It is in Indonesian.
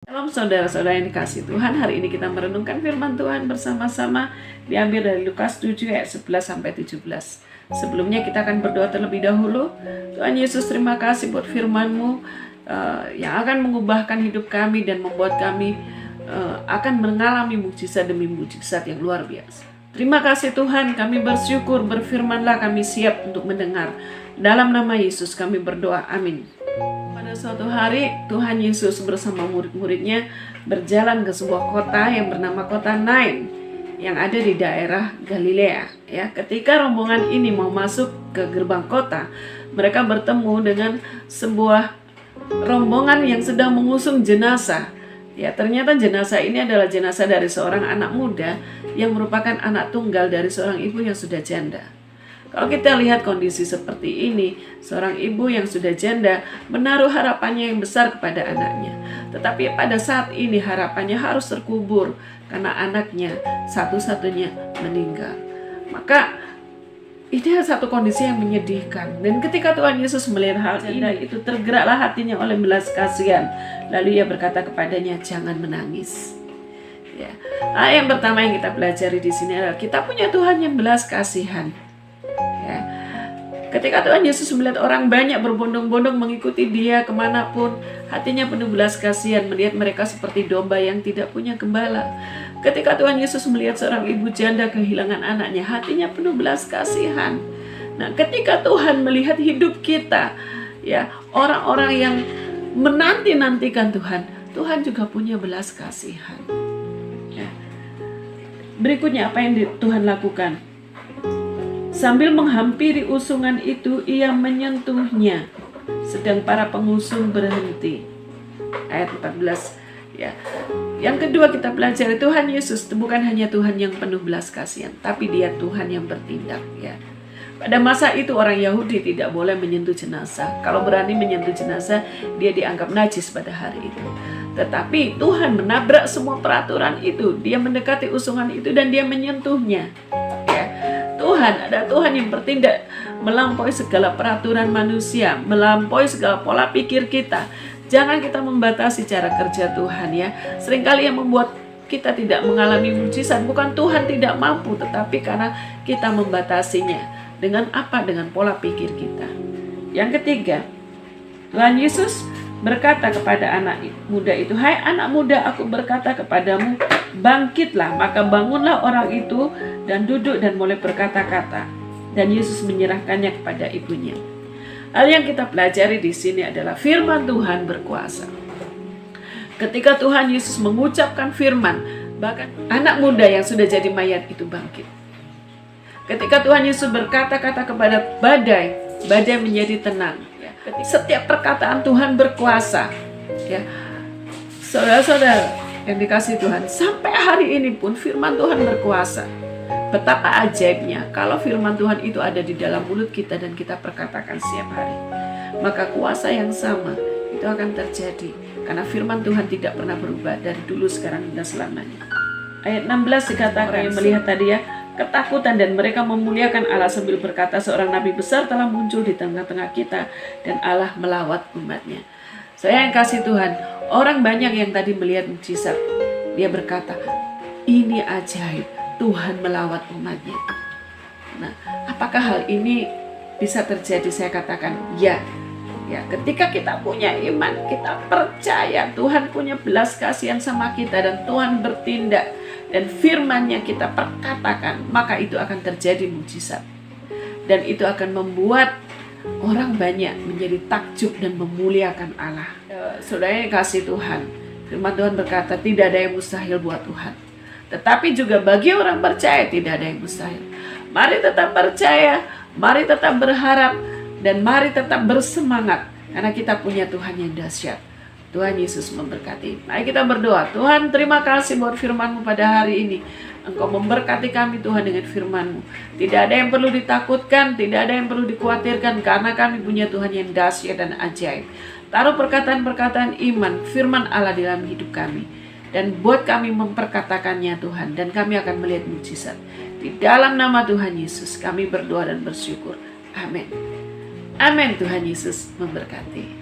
Shalom saudara-saudara yang dikasihi Tuhan. Hari ini kita merenungkan firman Tuhan bersama-sama, diambil dari Lukas 7 ayat 11-17. Sebelumnya kita akan berdoa terlebih dahulu. Tuhan Yesus, terima kasih buat firman-Mu yang akan mengubahkan hidup kami dan membuat kami akan mengalami mukjizat demi mukjizat yang luar biasa. Terima kasih Tuhan, kami bersyukur, berfirmanlah, kami siap untuk mendengar. Dalam nama Yesus kami berdoa, amin. Pada suatu hari Tuhan Yesus bersama murid-muridnya berjalan ke sebuah kota yang bernama kota Nain yang ada di daerah Galilea. Ya, ketika rombongan ini mau masuk ke gerbang kota, mereka bertemu dengan sebuah rombongan yang sedang mengusung jenazah. Ya, ternyata jenazah ini adalah jenazah dari seorang anak muda yang merupakan anak tunggal dari seorang ibu yang sudah janda. Kalau kita lihat kondisi seperti ini, seorang ibu yang sudah janda menaruh harapannya yang besar kepada anaknya. Tetapi pada saat ini harapannya harus terkubur karena anaknya satu-satunya meninggal. Maka ini satu kondisi yang menyedihkan. Dan ketika Tuhan Yesus melihat hal ini, itu tergeraklah hatinya oleh belas kasihan. Lalu ia berkata kepadanya, jangan menangis. Ya. Yang pertama yang kita pelajari di sini adalah kita punya Tuhan yang belas kasihan. Ketika Tuhan Yesus melihat orang banyak berbondong-bondong mengikuti dia kemanapun, hatinya penuh belas kasihan melihat mereka seperti domba yang tidak punya gembala. Ketika Tuhan Yesus melihat seorang ibu janda kehilangan anaknya, hatinya penuh belas kasihan. Nah, ketika Tuhan melihat hidup kita, ya, orang-orang yang menanti-nantikan Tuhan, Tuhan juga punya belas kasihan. Ya. Berikutnya apa yang Tuhan lakukan? Sambil menghampiri usungan itu, ia menyentuhnya, sedang para pengusung berhenti. Ayat 14. Ya. Yang kedua kita pelajari, Tuhan Yesus bukan hanya Tuhan yang penuh belas kasihan, tapi Dia Tuhan yang bertindak. Ya. Pada masa itu orang Yahudi tidak boleh menyentuh jenazah. Kalau berani menyentuh jenazah, dia dianggap najis pada hari itu. Tetapi Tuhan menabrak semua peraturan itu. Dia mendekati usungan itu dan Dia menyentuhnya. Tuhan ada Tuhan yang bertindak melampaui segala peraturan manusia, melampaui segala pola pikir kita. Jangan kita membatasi cara kerja Tuhan, ya. Seringkali yang membuat kita tidak mengalami mukjizat bukan Tuhan tidak mampu, tetapi karena kita membatasinya. Dengan apa? Dengan pola pikir kita. Yang ketiga, Tuhan Yesus berkata kepada anak muda itu, hai anak muda, aku berkata kepadamu, bangkitlah. Maka bangunlah orang itu dan duduk dan mulai berkata-kata. Dan Yesus menyerahkannya kepada ibunya. Hal yang kita pelajari di sini adalah firman Tuhan berkuasa. Ketika Tuhan Yesus mengucapkan firman, bahkan anak muda yang sudah jadi mayat itu bangkit. Ketika Tuhan Yesus berkata-kata kepada badai, badai menjadi tenang. Setiap perkataan Tuhan berkuasa, ya. Saudara-saudara yang dikasihi Tuhan, sampai hari ini pun firman Tuhan berkuasa. Betapa ajaibnya kalau firman Tuhan itu ada di dalam mulut kita dan kita perkatakan setiap hari, maka kuasa yang sama itu akan terjadi. Karena firman Tuhan tidak pernah berubah dari dulu, sekarang, dan selamanya. Ayat 16 dikatakan, yang melihat tadi, ya, ketakutan dan mereka memuliakan Allah sambil berkata, seorang nabi besar telah muncul di tengah-tengah kita dan Allah melawat umatnya. Saya yang kasih Tuhan, orang banyak yang tadi melihat mukjizat, dia berkata, ini ajaib, Tuhan melawat umatnya. Nah, apakah hal ini bisa terjadi? Saya katakan ya. Ya, ketika kita punya iman, kita percaya Tuhan punya belas kasihan sama kita dan Tuhan bertindak dan firman-Nya kita perkatakan, maka itu akan terjadi mukjizat. Dan itu akan membuat orang banyak menjadi takjub dan memuliakan Allah. Saudara yang kasih Tuhan, firman Tuhan berkata, tidak ada yang mustahil buat Tuhan. Tetapi juga bagi orang percaya tidak ada yang mustahil. Mari tetap percaya, mari tetap berharap, dan mari tetap bersemangat, karena kita punya Tuhan yang dahsyat. Tuhan Yesus memberkati. Mari kita berdoa. Tuhan, terima kasih buat firman-Mu pada hari ini. Engkau memberkati kami Tuhan dengan firman-Mu. Tidak ada yang perlu ditakutkan, tidak ada yang perlu dikhawatirkan, karena kami punya Tuhan yang dahsyat dan ajaib. Taruh perkataan-perkataan iman, firman Allah di dalam hidup kami, dan buat kami memperkatakannya Tuhan, dan kami akan melihat mukjizat. Di dalam nama Tuhan Yesus kami berdoa dan bersyukur. Amin. Amin. Tuhan Yesus memberkati.